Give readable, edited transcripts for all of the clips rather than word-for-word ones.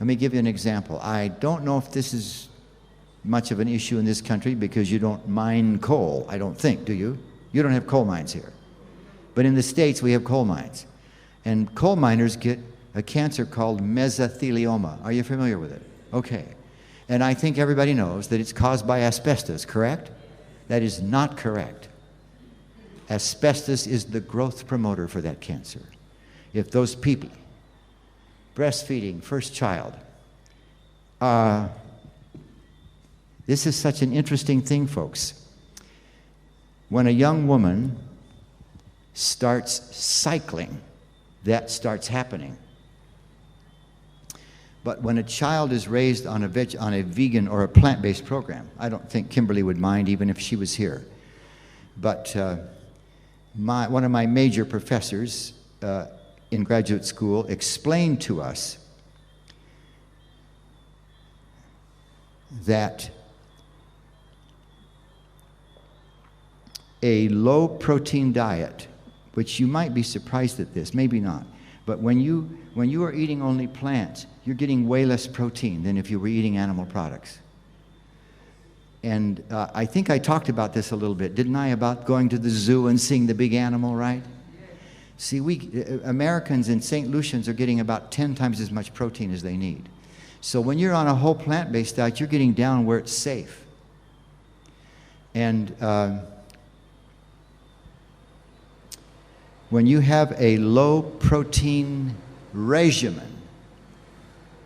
Let me give you an example. I don't know if this is much of an issue in this country because you don't mine coal, I don't think, do you? You don't have coal mines here. But in the States, we have coal mines. And coal miners get a cancer called mesothelioma. Are you familiar with it? Okay. And I think everybody knows that it's caused by asbestos, correct? That is not correct. Asbestos is the growth promoter for that cancer. If those people, breastfeeding, first child, this is such an interesting thing, folks. When a young woman starts cycling, that starts happening. But when a child is raised on a vegan or a plant-based program, I don't think Kimberly would mind even if she was here. But one of my major professors in graduate school explained to us that a low-protein diet, which you might be surprised at this, maybe not, but when you are eating only plants, you're getting way less protein than if you were eating animal products. And I think I talked about this a little bit, didn't I, about going to the zoo and seeing the big animal, right? See, Americans in St. Lucians are getting about 10 times as much protein as they need. So when you're on a whole plant-based diet, you're getting down where it's safe. And when you have a low-protein regimen,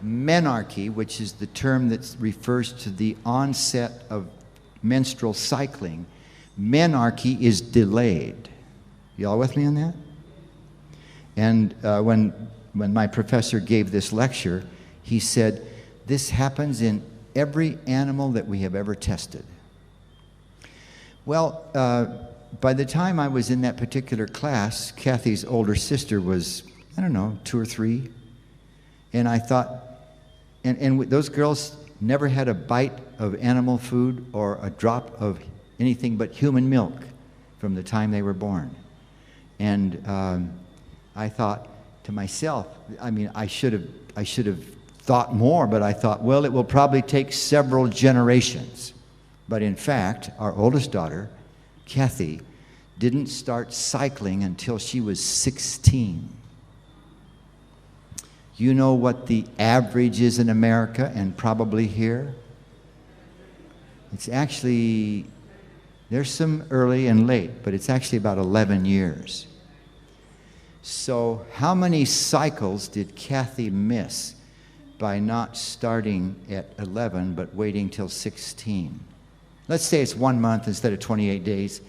menarche, which is the term that refers to the onset of menstrual cycling, menarche is delayed. Y'all with me on that? And when my professor gave this lecture, he said, this happens in every animal that we have ever tested. Well, by the time I was in that particular class, Kathy's older sister was, I don't know, 2 or 3. And I thought, and those girls never had a bite of animal food or a drop of anything but human milk from the time they were born. And I thought to myself, I mean, I should have thought more, but I thought, well, it will probably take several generations. But in fact, our oldest daughter, Kathy, didn't start cycling until she was 16. You know what the average is in America and probably here? It's actually, there's some early and late, but it's actually about 11 years. So how many cycles did Kathy miss by not starting at 11 but waiting till 16? Let's say it's 1 month instead of 28 days.